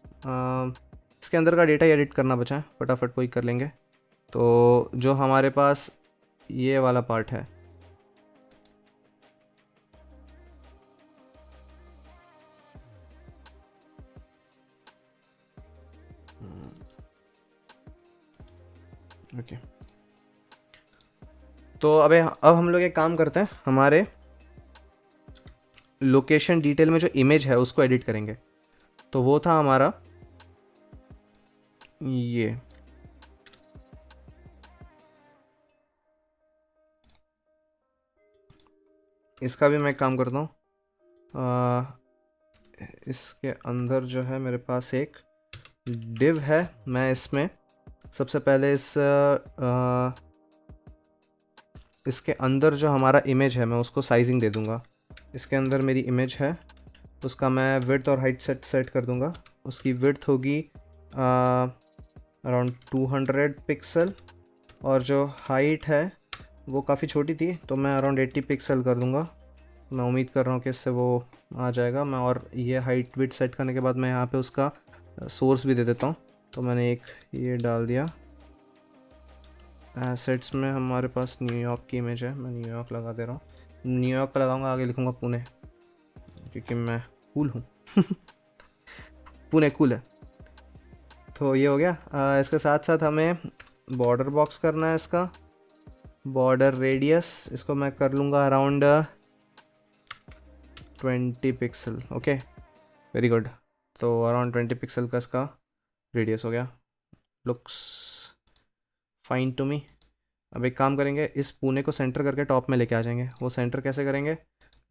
इसके अंदर का डेटा एडिट करना बचा है, फटाफट वही कर लेंगे। तो जो हमारे पास ये वाला पार्ट है, ओके, तो अब हम लोग एक काम करते हैं, हमारे लोकेशन डिटेल में जो इमेज है उसको एडिट करेंगे। तो वो था हमारा ये, इसका भी मैं काम करता हूँ। इसके अंदर जो है मेरे पास एक डिव है, मैं इसमें सबसे पहले इसके अंदर जो हमारा इमेज है मैं उसको साइजिंग दे दूंगा। इसके अंदर मेरी इमेज है, उसका मैं विड्थ और हाइट सेट कर दूंगा। उसकी विड्थ होगी अराउंड 200 पिक्सल, और जो हाइट है वो काफ़ी छोटी थी तो मैं अराउंड 80 पिक्सल कर दूंगा। मैं उम्मीद कर रहा हूँ कि इससे वो आ जाएगा। मैं और ये हाइट विड्थ सेट करने के बाद मैं यहाँ पे उसका सोर्स भी दे देता हूँ। तो मैंने एक ये डाल दिया। एसेट्स में हमारे पास न्यूयॉर्क की इमेज है, मैं न्यूयॉर्क लगा दे रहा हूँ। न्यूयॉर्क का लगाऊंगा, आगे लिखूंगा पुणे, क्योंकि मैं कूल हूँ। पुणे कूल है। तो ये हो गया। इसके साथ साथ हमें बॉर्डर बॉक्स करना है। इसका बॉर्डर रेडियस इसको मैं कर लूँगा around 20 pixel. Okay, very good. तो अराउंड 20 पिक्सल का इसका रेडियस हो गया। Looks fine to me. अब एक काम करेंगे, इस पुणे को सेंटर करके टॉप में लेके आ जाएंगे। वो सेंटर कैसे करेंगे,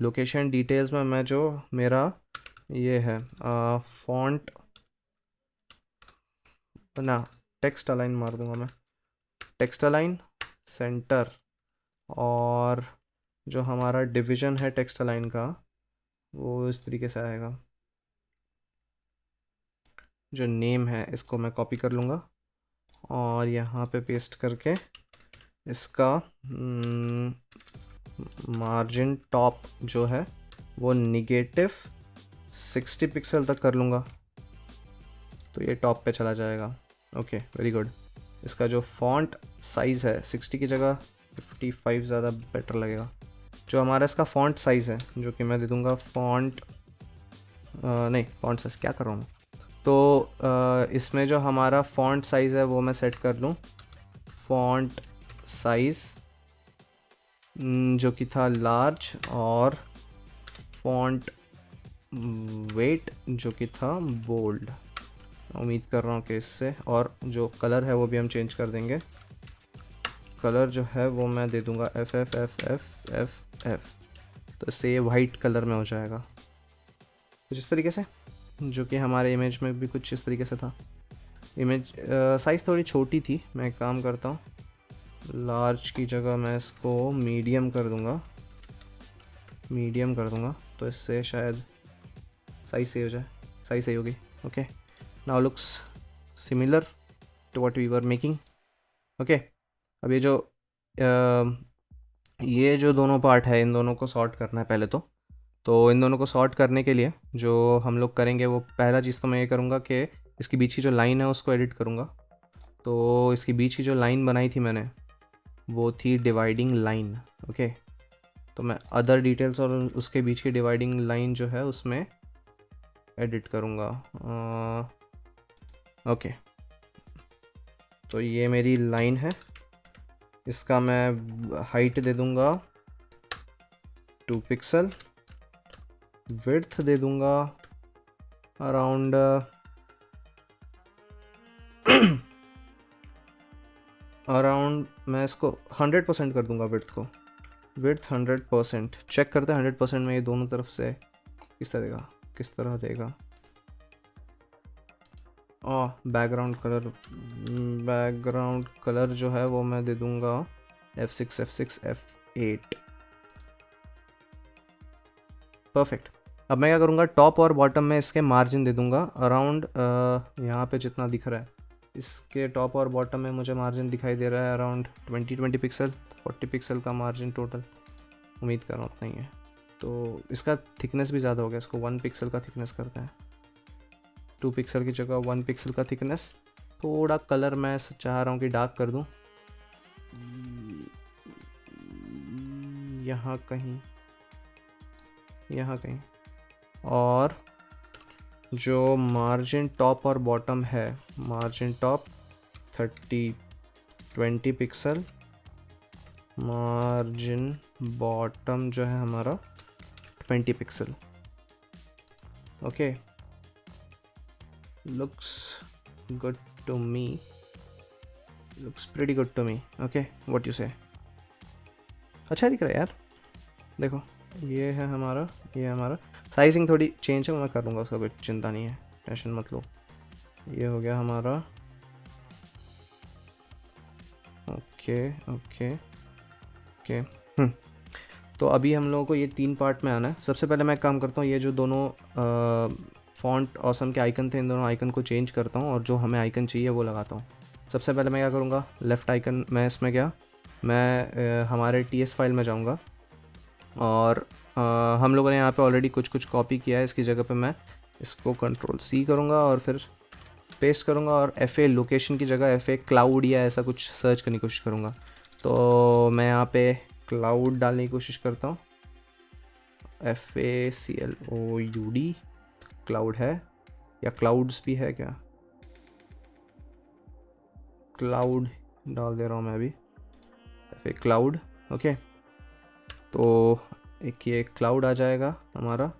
लोकेशन डिटेल्स में मैं जो मेरा ये है फॉन्ट ना, टेक्स्ट अलाइन मार दूंगा मैं, टेक्स्ट अलाइन सेंटर, और जो हमारा डिवीज़न है टेक्स्ट अलाइन का वो इस तरीके से आएगा। जो नेम है इसको मैं कॉपी कर लूँगा और यहाँ पे पेस्ट करके इसका मार्जिन टॉप जो है वो -60 पिक्सल तक कर लूँगा, तो ये टॉप पे चला जाएगा। Okay, very good. इसका जो फॉन्ट साइज़ है 60 की जगह 55 ज़्यादा बेटर लगेगा। जो हमारा इसका फॉन्ट साइज़ है जो कि मैं दे दूँगा फॉन्ट नहीं, फॉन्ट साइज़ क्या कर रहा हूँ। तो इसमें जो हमारा फॉन्ट साइज़ है वो मैं सेट कर लूँ, फॉन्ट साइज़ जो कि था लार्ज, और फॉन्ट वेट जो कि था बोल्ड। उम्मीद कर रहा हूँ कि इससे, और जो कलर है वो भी हम चेंज कर देंगे। कलर जो है वो मैं दे दूँगा FFFFFF, तो इससे ये वाइट कलर में हो जाएगा कुछ इस तरीके से, जो कि हमारे इमेज में भी कुछ इस तरीके से था। इमेज साइज़ थोड़ी छोटी थी, मैं एक काम करता हूँ, लार्ज की जगह मैं इसको मीडियम कर दूँगा, तो इससे शायद साइज़ सही हो जाए। साइज़ सही होगी। Okay, now looks similar to what we were making. Okay, अब ये जो दोनों पार्ट है इन दोनों को सॉर्ट करना है पहले तो इन दोनों को सॉर्ट करने के लिए जो हम लोग करेंगे वो पहला चीज़ तो मैं ये करूँगा कि इसकी बीच की जो लाइन है उसको एडिट करूँगा। तो इसकी बीच की जो लाइन बनाई थी मैंने वो थी डिवाइडिंग लाइन। ओके, तो मैं अदर डिटेल्स और उसके बीच की डिवाइडिंग लाइन जो है उसमें एडिट करूँगा। ओके, तो ये मेरी लाइन है, इसका मैं हाइट दे दूँगा 2 पिक्सल, विड्थ दे दूँगा अराउंड मैं इसको 100% कर दूँगा विड्थ को। विड्थ 100%, चेक करते हैं 100% में ये दोनों तरफ से किस तरह देगा। बैकग्राउंड कलर जो है वो मैं दे दूँगा F6 F8। परफेक्ट। अब मैं क्या करूँगा, टॉप और बॉटम में इसके मार्जिन दे दूँगा अराउंड, यहाँ पे जितना दिख रहा है इसके टॉप और बॉटम में मुझे मार्जिन दिखाई दे रहा है अराउंड 20 पिक्सल, 40 पिक्सल का मार्जिन टोटल, उम्मीद कर रहा हूँ उतना ही है। तो इसका थिकनेस भी ज़्यादा हो गया, इसको 1 पिक्सल का थिकनेस करते हैं, 2 पिक्सल की जगह 1 पिक्सल का थिकनेस। थोड़ा कलर मैं चाह रहा हूँ कि डार्क कर दूँ, यहाँ कहीं, और जो मार्जिन टॉप और बॉटम है, margin top 20 pixel, margin bottom जो है हमारा 20 pixel. Okay, looks good to me, looks pretty good to me. okay, what you say? अच्छा दिख रहा है यार, देखो ये है हमारा, ये हमारा साइजिंग थोड़ी चेंज है, मैं कर लूँगा उसका, कोई चिंता नहीं है, टेंशन मत लो। ये हो गया हमारा, ओके ओके ओके। तो अभी हम लोगों को ये 3 पार्ट में आना है। सबसे पहले मैं एक काम करता हूँ, ये जो दोनों फॉन्ट ऑसम के आइकन थे, इन दोनों आइकन को चेंज करता हूँ और जो हमें आइकन चाहिए वो लगाता हूँ। सबसे पहले मैं क्या करूँगा, लेफ़्ट आइकन, मैं इसमें क्या, मैं हमारे TS फाइल में जाऊँगा और हम लोगों ने यहाँ पे ऑलरेडी कुछ कॉपी किया है, इसकी जगह पे मैं इसको Ctrl+C करूँगा और फिर पेस्ट करूँगा और FA लोकेशन की जगह FA क्लाउड या ऐसा कुछ सर्च करने की कोशिश करूँगा। तो मैं यहाँ पे क्लाउड डालने की कोशिश करता हूँ, FACLOUD, क्लाउड है या क्लाउड्स भी है क्या, क्लाउड डाल दे रहा हूँ मैं अभी, FA क्लाउड। ओके, तो एक ये क्लाउड आ जाएगा हमारा,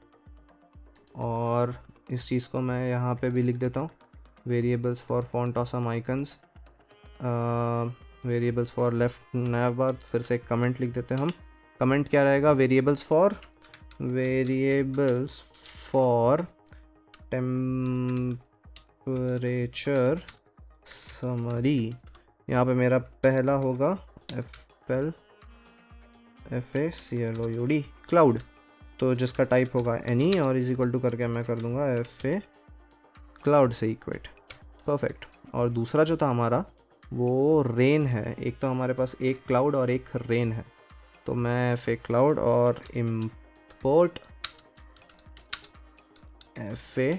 और इस चीज़ को मैं यहाँ पे भी लिख देता हूँ, variables for font awesome icons, variables for left nav bar, फिर से एक कमेंट लिख देते हैं हम। कमेंट क्या रहेगा, वेरिएबल्स फॉर टेम्परेचर समरी। यहाँ पे मेरा पहला होगा FACLOUD क्लाउड, तो जिसका टाइप होगा एनी और इज इक्वल टू करके मैं कर दूंगा FA क्लाउड से इक्वेट। परफेक्ट। और दूसरा जो था हमारा वो रेन है, एक तो हमारे पास एक क्लाउड और एक रेन है, तो मैं FA क्लाउड और इम्पोर्ट FA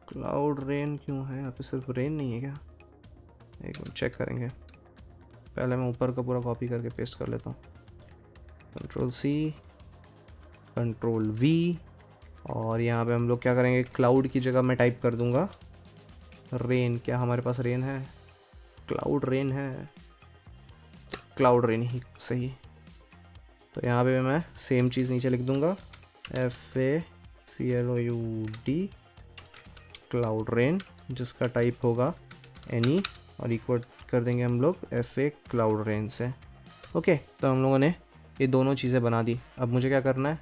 क्लाउड रेन क्यों है यहाँ पे, सिर्फ रेन नहीं है क्या, एक मिनट चेक करेंगे। पहले मैं ऊपर का पूरा कॉपी करके पेस्ट कर लेता हूँ, Ctrl+C Ctrl+V, और यहाँ पे हम लोग क्या करेंगे, क्लाउड की जगह मैं टाइप कर दूँगा रेन। क्या हमारे पास रेन है, क्लाउड रेन है, क्लाउड रेन ही सही। तो यहाँ पे मैं सेम चीज़ नीचे लिख दूँगा FACLOUD क्लाउड रेन, जिसका टाइप होगा एनी और इक्वल कर देंगे हम लोग FA क्लाउड रेन से। ओके, तो हम लोगों ने ये दोनों चीज़ें बना दी। अब मुझे क्या करना है,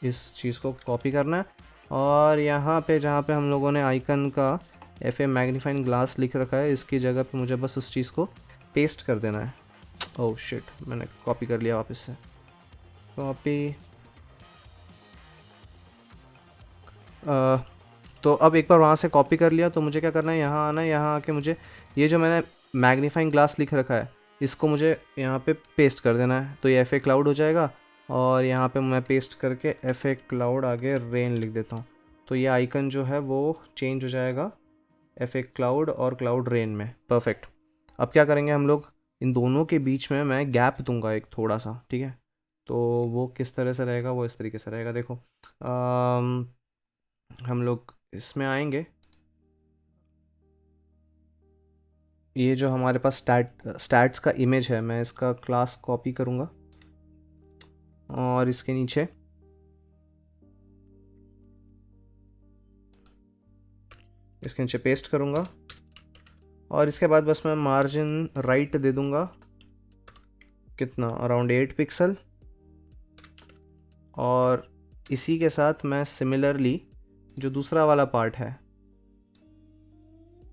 इस चीज़ को कॉपी करना है और यहाँ पे जहाँ पे हम लोगों ने आइकन का FA मैग्नीफाइंग ग्लास लिख रखा है, इसकी जगह पे मुझे बस उस चीज़ को पेस्ट कर देना है। ओह शिट, मैंने कॉपी कर लिया वापस से, कॉपी। तो अब एक बार वहाँ से कॉपी कर लिया, तो मुझे क्या करना है, यहाँ आना है, यहाँ आके मुझे ये जो मैंने मैग्नीफाइंग ग्लास लिख रखा है इसको मुझे यहाँ पे पेस्ट कर देना है, तो ये FA क्लाउड हो जाएगा। और यहाँ पे मैं पेस्ट करके FA क्लाउड आगे रेन लिख देता हूँ, तो ये आइकन जो है वो चेंज हो जाएगा F एक क्लाउड और क्लाउड रेन में, परफेक्ट। अब क्या करेंगे हम लोग, इन दोनों के बीच में मैं गैप दूंगा एक थोड़ा सा, ठीक है। तो वो किस तरह से रहेगा, वो इस तरीके से रहेगा, देखो हम लोग इसमें आएंगे, ये जो हमारे पास स्टैट्स का इमेज है, मैं इसका क्लास कॉपी करूँगा और इसके नीचे पेस्ट करूँगा और इसके बाद बस मैं मार्जिन राइट दे दूँगा, कितना, अराउंड 8 पिक्सल। और इसी के साथ मैं सिमिलरली जो दूसरा वाला पार्ट है,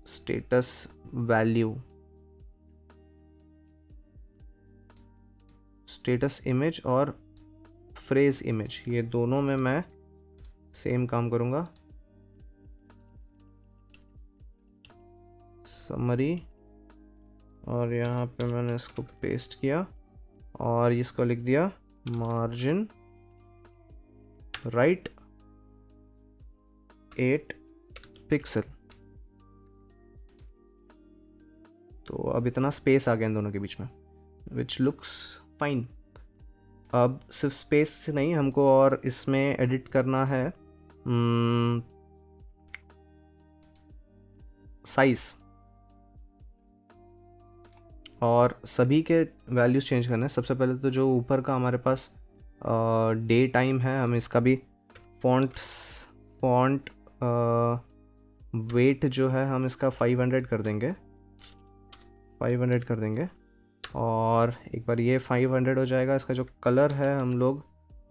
स्टेटस वैल्यू, स्टेटस इमेज और फ्रेज इमेज, ये दोनों में मैं सेम काम करूँगा। समरी, और यहाँ पे मैंने इसको पेस्ट किया और इसको लिख दिया मार्जिन राइट 8 पिक्सल। तो अब इतना स्पेस आ गया इन दोनों के बीच में, विच लुक्स फाइन। अब सिर्फ स्पेस से नहीं, हमको और इसमें एडिट करना है साइज, और सभी के वैल्यूज़ चेंज करना है। सबसे पहले तो जो ऊपर का हमारे पास डे टाइम है, हम इसका भी फॉन्ट वेट जो है हम इसका 500 कर देंगे, 500 कर देंगे। और एक बार ये 500 हो जाएगा, इसका जो कलर है हम लोग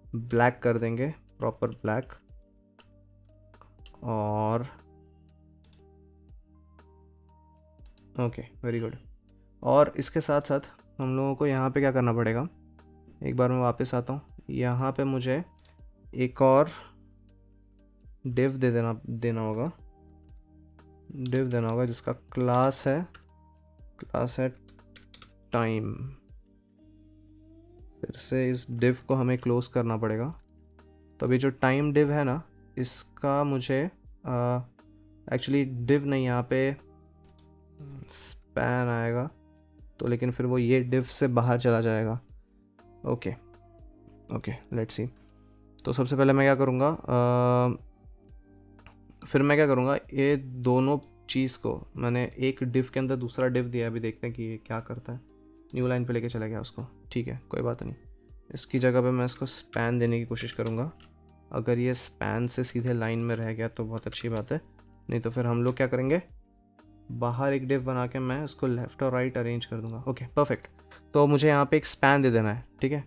ब्लैक कर देंगे, प्रॉपर ब्लैक। और ओके, वेरी गुड। और इसके साथ साथ हम लोगों को यहाँ पे क्या करना पड़ेगा, एक बार मैं वापस आता हूँ, यहाँ पे मुझे एक और div देना होगा, div देना होगा जिसका क्लास है टाइम। फिर से इस div को हमें क्लोज करना पड़ेगा। तो अभी जो टाइम div है ना, इसका मुझे एक्चुअली div नहीं, यहाँ पे स्पैन आएगा, तो लेकिन फिर वो ये div से बाहर चला जाएगा। Okay, let's see. तो सबसे पहले मैं क्या करूँगा, ये दोनों चीज़ को मैंने एक div के अंदर दूसरा div दिया, अभी देखते हैं कि ये क्या करता है। न्यू लाइन पे लेके चला गया उसको, ठीक है, कोई बात नहीं। इसकी जगह पे मैं इसको स्पैन देने की कोशिश करूँगा। अगर ये स्पैन से सीधे लाइन में रह गया तो बहुत अच्छी बात है, नहीं तो फिर हम लोग क्या करेंगे, बाहर एक div बना के मैं उसको लेफ़्ट और राइट अरेंज कर दूँगा। Okay, perfect. तो मुझे यहाँ पे एक स्पैन दे देना है, ठीक है।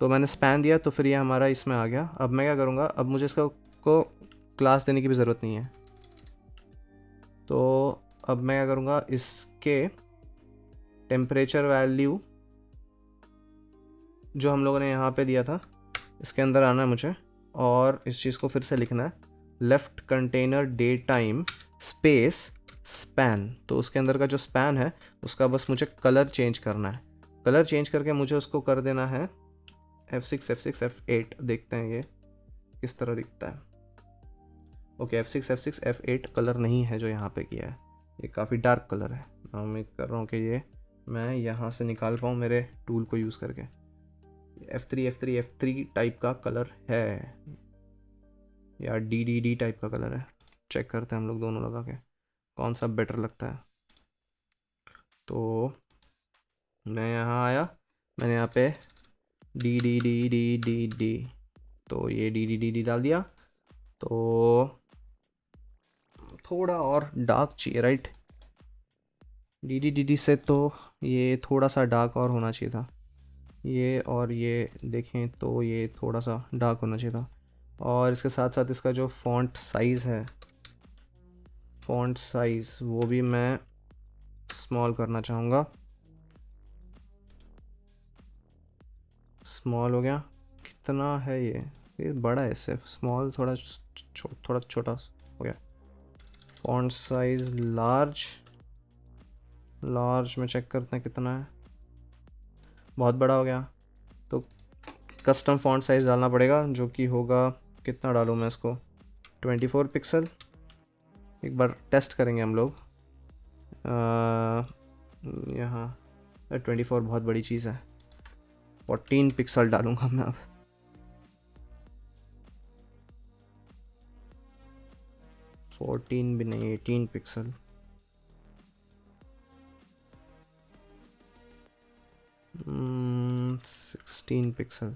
तो मैंने स्पैन दिया, तो फिर ये हमारा इसमें आ गया। अब मैं क्या करूँगा, अब मुझे इसको क्लास देने की भी ज़रूरत नहीं है। तो अब मैं क्या करूँगा, इसके टेम्परेचर वैल्यू जो हम लोगों ने यहाँ पे दिया था, इसके अंदर आना है मुझे, और इस चीज़ को फिर से लिखना है, left container day time space span. तो उसके अंदर का जो स्पैन है उसका बस मुझे कलर चेंज करना है। कलर चेंज करके मुझे उसको कर देना है F6 F8। देखते हैं ये किस तरह दिखता है। ओके, F6 F8 कलर नहीं है जो यहाँ पे किया है, ये काफ़ी डार्क कलर है। मैं उम्मीद कर रहा हूँ कि ये मैं यहाँ से निकाल पाऊँ मेरे टूल को यूज़ करके। F3 टाइप का कलर है या DDD टाइप का कलर है, चेक करते हैं हम लोग दोनों लगा के कौन सा बेटर लगता है। तो मैं यहाँ आया, मैंने यहाँ पे DDD, तो ये DDD डाल दिया। तो थोड़ा और डार्क चाहिए, राइट, DDD से तो ये थोड़ा सा डार्क और होना चाहिए था, ये और ये देखें तो ये थोड़ा सा डार्क होना चाहिए था। और इसके साथ साथ इसका जो फॉन्ट साइज़ है, फॉन्ट साइज़ वो भी मैं स्मॉल करना चाहूँगा। स्मॉल हो गया, कितना है ये बड़ा है, इससे स्मॉल थोड़ा छोटा हो गया। फॉन्ट साइज़ लार्ज में चेक करते हैं कितना है, बहुत बड़ा हो गया। तो कस्टम फॉन्ट साइज़ डालना पड़ेगा, जो कि होगा, कितना डालूँ मैं इसको, 24 पिक्सल। एक बार टेस्ट करेंगे हम लोग, यहाँ 24 बहुत बड़ी चीज़ है, 14 पिक्सल डालूंगा मैं अब। 14 भी नहीं, 18 pixel. Hmm, 16 pixel.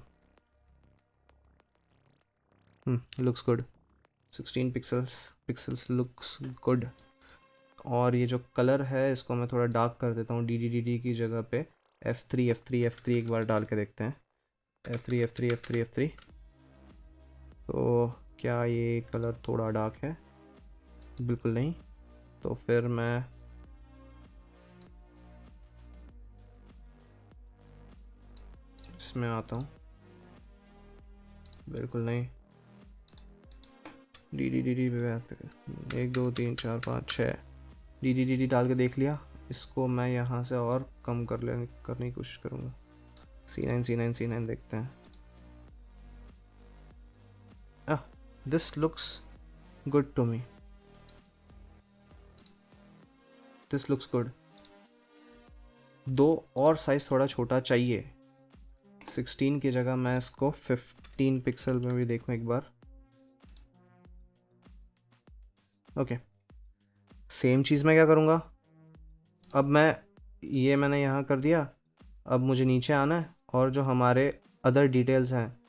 Looks good. 16 pixels looks good. और ये जो कलर है इसको मैं थोड़ा डार्क कर देता हूँ, डी की जगह पे F3 एक बार डाल के देखते हैं। F3। तो क्या ये कलर थोड़ा डार्क है? बिल्कुल नहीं। तो फिर मैं इसमें आता हूँ। बिल्कुल नहीं। डी पे आते हैं। 1 2 3 4 5 6 डी डाल के देख लिया। इसको मैं यहाँ से और कम करने की कोशिश करूँगा। C9 देखते हैं। This looks good to me. This looks good. दो और साइज थोड़ा छोटा चाहिए। 16 की जगह मैं इसको 15 पिक्सल में भी देखूं एक बार। ओके, सेम चीज़ मैं क्या करूँगा, अब मैंने यहाँ कर दिया। अब मुझे नीचे आना है और जो हमारे अदर डिटेल्स हैं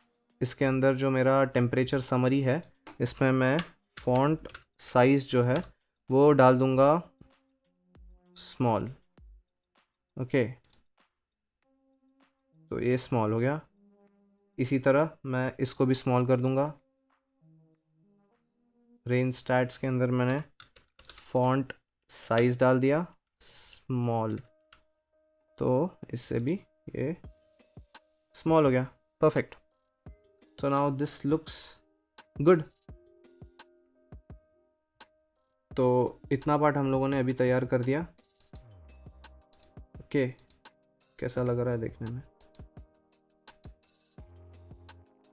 इसके अंदर जो मेरा टेम्परेचर समरी है इसमें मैं फॉन्ट साइज़ जो है वो डाल दूँगा स्मॉल। ओके, तो ये स्मॉल हो गया। इसी तरह मैं इसको भी स्मॉल कर दूँगा। रेंज स्टैट्स के अंदर मैंने फॉन्ट साइज़ डाल दिया स्मॉल, तो इससे भी ये स्मॉल हो गया। Perfect. So now this looks good. तो इतना पार्ट हम लोगों ने अभी तैयार कर दिया। ओके, कैसा लग रहा है देखने में?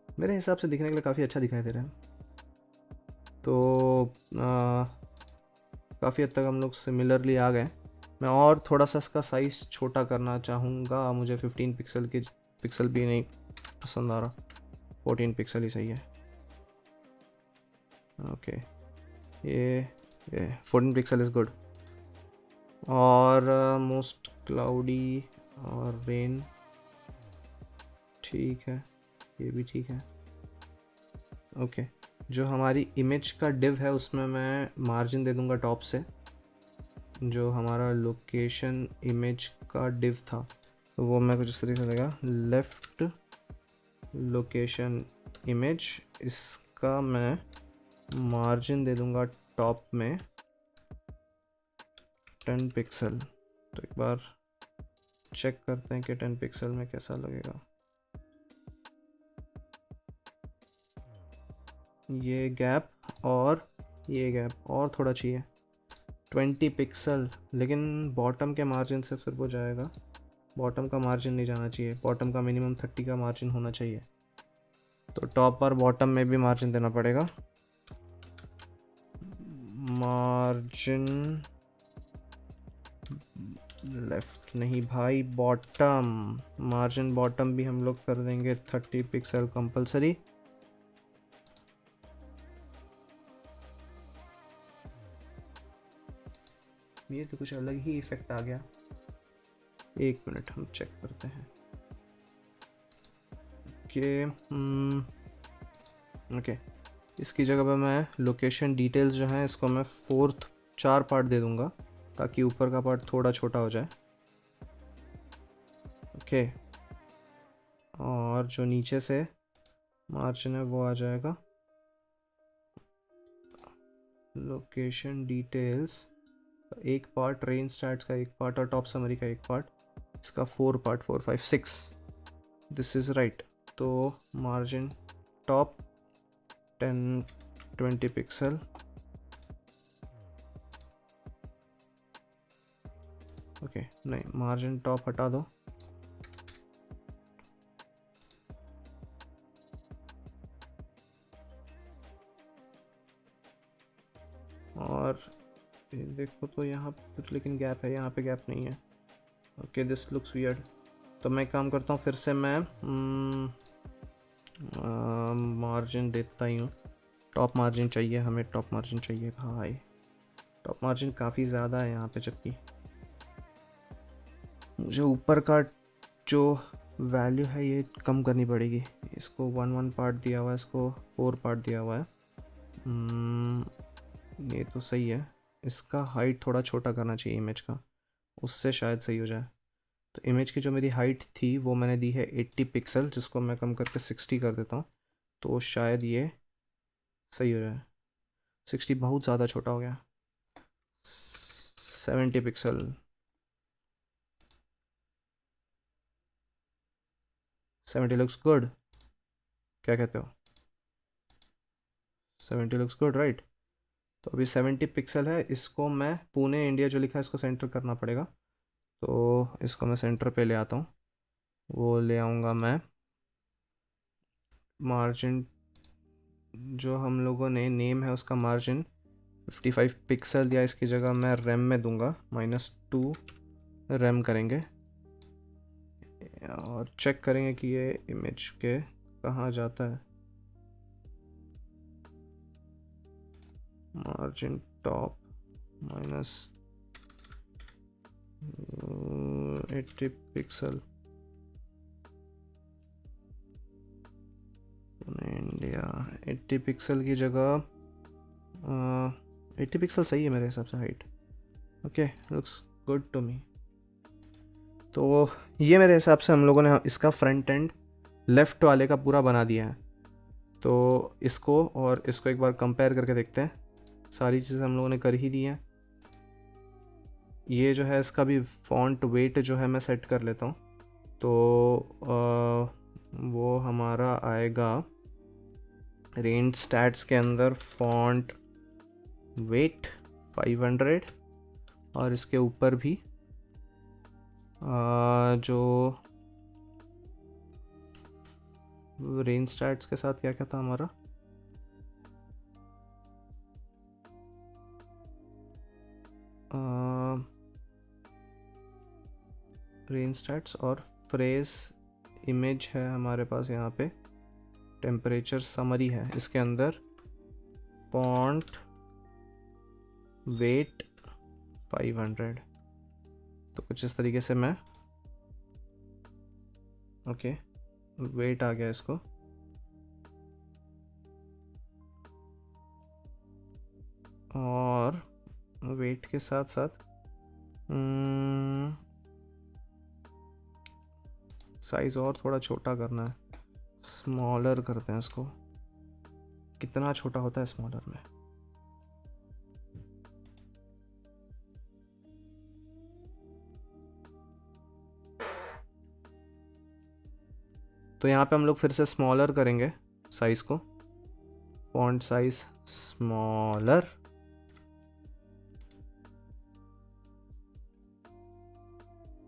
मेरे हिसाब से दिखने के लिए काफ़ी अच्छा दिखाई दे रहा है। तो काफ़ी हद तक हम लोग सिमिलरली आ गए। मैं और थोड़ा सा इसका साइज़ छोटा करना चाहूँगा। मुझे 15 पिक्सल भी नहीं पसंद आ रहा, 14 पिक्सल ही सही है। ओके, ये 14 पिक्सल इज़ गुड। और मोस्ट क्लाउडी और रेन ठीक है, ये भी ठीक है। ओके, जो हमारी इमेज का डिव है उसमें मैं मार्जिन दे दूंगा टॉप से। जो हमारा लोकेशन इमेज का डिव था तो वो मैं कुछ इस तरीके से देगा, लेफ्ट लोकेशन इमेज, इसका मैं मार्जिन दे दूंगा टॉप में 10 पिक्सल। तो एक बार चेक करते हैं कि 10 पिक्सल में कैसा लगेगा। ये गैप और ये गैप और थोड़ा चाहिए, 20 पिक्सल। लेकिन बॉटम के मार्जिन से फिर वो जाएगा, बॉटम का मार्जिन नहीं जाना चाहिए। बॉटम का मिनिमम 30 का मार्जिन होना चाहिए। तो टॉप और बॉटम में भी मार्जिन देना पड़ेगा। मार्जिन लेफ्ट नहीं भाई, बॉटम। मार्जिन बॉटम भी हम लोग कर देंगे 30 पिक्सल कंपलसरी। ये तो कुछ अलग ही इफेक्ट आ गया। एक मिनट हम चेक करते हैं कि ओके, इसकी जगह पे मैं लोकेशन डिटेल्स जो हैं इसको मैं 4 पार्ट दे दूंगा ताकि ऊपर का पार्ट थोड़ा छोटा हो जाए। ओके, और जो नीचे से मार्जिन है वो आ जाएगा लोकेशन डिटेल्स एक पार्ट, रेंज स्टैट्स का एक पार्ट और टॉप समरी का एक पार्ट। इसका 4 पार्ट, 4 5 6, दिस इज़ राइट। तो मार्जिन टॉप 10-20 पिक्सल। ओके, नहीं, मार्जिन टॉप हटा दो। और देखो तो यहाँ पर लेकिन गैप है, यहाँ पे गैप नहीं है। Okay this looks weird. तो मैं काम करता हूँ, फिर से मैं मार्जिन देता ही हूँ। टॉप मार्जिन चाहिए हमें, टॉप मार्जिन चाहिए भाई। टॉप मार्जिन काफ़ी ज़्यादा है यहाँ पे, जबकि मुझे ऊपर का जो वैल्यू है ये कम करनी पड़ेगी। इसको 1 पार्ट दिया हुआ है, इसको 4 पार्ट दिया हुआ है। ये तो सही है। इसका हाइट थोड़ा छोटा करना चाहिए इमेज का, उससे शायद सही हो जाए। तो इमेज की जो मेरी हाइट थी वो मैंने दी है 80 पिक्सल, जिसको मैं कम करके 60 कर देता हूँ, तो शायद ये सही हो जाए। 60 बहुत ज़्यादा छोटा हो गया। 70 पिक्सल, 70 लुक्स गुड। क्या कहते हो? 70 लुक्स गुड राइट। तो अभी 70 पिक्सल है, इसको मैं पुणे इंडिया जो लिखा है इसको सेंटर करना पड़ेगा। तो इसको मैं सेंटर पे ले आता हूँ। वो ले आऊँगा मैं। मार्जिन जो हम लोगों ने नेम है उसका मार्जिन 55 पिक्सल दिया, इसकी जगह मैं रैम में दूंगा -2 रैम करेंगे, और चेक करेंगे कि ये इमेज के कहाँ जाता है। Margin top -80 pixel India. 80 pixel की जगह 80 पिक्सल सही है मेरे हिसाब से height. Okay looks good to me. तो ये मेरे हिसाब से हम लोगों ने इसका फ्रंट एंड लेफ़्ट वाले का पूरा बना दिया है। तो इसको और इसको एक बार कंपेयर करके देखते हैं। सारी चीज़ें हम लोगों ने कर ही दी हैं। ये जो है इसका भी फॉन्ट वेट जो है मैं सेट कर लेता हूँ। तो वो हमारा आएगा रेंज स्टैट्स के अंदर फॉन्ट वेट 500, और इसके ऊपर भी जो रेंज स्टैट्स के साथ क्या क्या था हमारा, रेंज स्टैट्स और फ्रेज इमेज है हमारे पास यहाँ पे। टेम्परेचर समरी है इसके अंदर, फॉन्ट वेट 500। तो कुछ इस तरीके से मैं ओके वेट आ गया इसको, और वेट के साथ साथ साइज़ और थोड़ा छोटा करना है, स्मॉलर करते हैं इसको। कितना छोटा होता है स्मॉलर में? तो यहाँ पे हम लोग फिर से स्मॉलर करेंगे साइज़ को, font size smaller,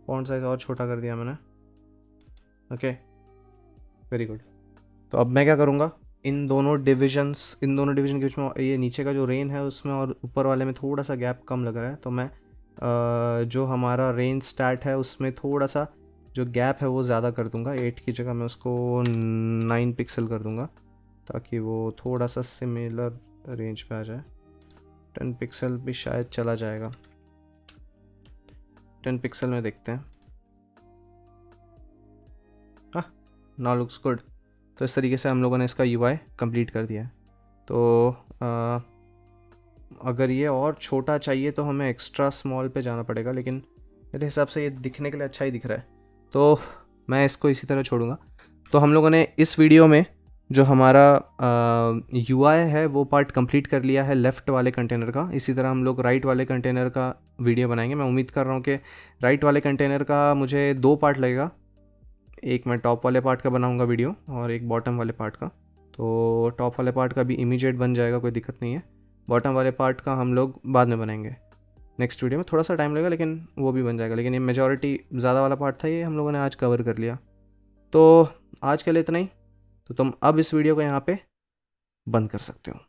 font size और छोटा कर दिया मैंने। Okay very good. तो अब मैं क्या करूँगा, इन दोनों डिविजन के बीच में ये नीचे का जो रेन है उसमें और ऊपर वाले में थोड़ा सा गैप कम लग रहा है, तो मैं जो हमारा रेंज स्टार्ट है उसमें थोड़ा सा जो गैप है वो ज़्यादा कर दूंगा। 8 की जगह मैं उसको 9 पिक्सल कर दूंगा, ताकि वो थोड़ा सा सिमिलर रेंज पे आ जाए। 10 पिक्सल भी शायद चला जाएगा। 10 पिक्सल में देखते हैं। हाँ नाउ लुक्स गुड। तो इस तरीके से हम लोगों ने इसका UI कंप्लीट कर दिया है। तो अगर ये और छोटा चाहिए तो हमें एक्स्ट्रा स्मॉल पे जाना पड़ेगा, लेकिन मेरे हिसाब से ये दिखने के लिए अच्छा ही दिख रहा है, तो मैं इसको इसी तरह छोड़ूंगा। तो हम लोगों ने इस वीडियो में जो हमारा UI है वो पार्ट कंप्लीट कर लिया है लेफ़्ट वाले कंटेनर का। इसी तरह हम लोग राइट वाले कंटेनर का वीडियो बनाएंगे। मैं उम्मीद कर रहा हूँ कि राइट वाले कंटेनर का मुझे 2 पार्ट लगेगा, एक मैं टॉप वाले पार्ट का बनाऊंगा वीडियो और एक बॉटम वाले पार्ट का। तो टॉप वाले पार्ट का भी इमीडिएट बन जाएगा, कोई दिक्कत नहीं है। बॉटम वाले पार्ट का हम लोग बाद में बनाएंगे नेक्स्ट वीडियो में, थोड़ा सा टाइम लगेगा लेकिन वो भी बन जाएगा। लेकिन ये मेजॉरिटी ज़्यादा वाला पार्ट था, ये हम लोगों ने आज कवर कर लिया। तो आज के लिए इतना ही। तो तुम अब इस वीडियो को यहाँ पे बंद कर सकते हो।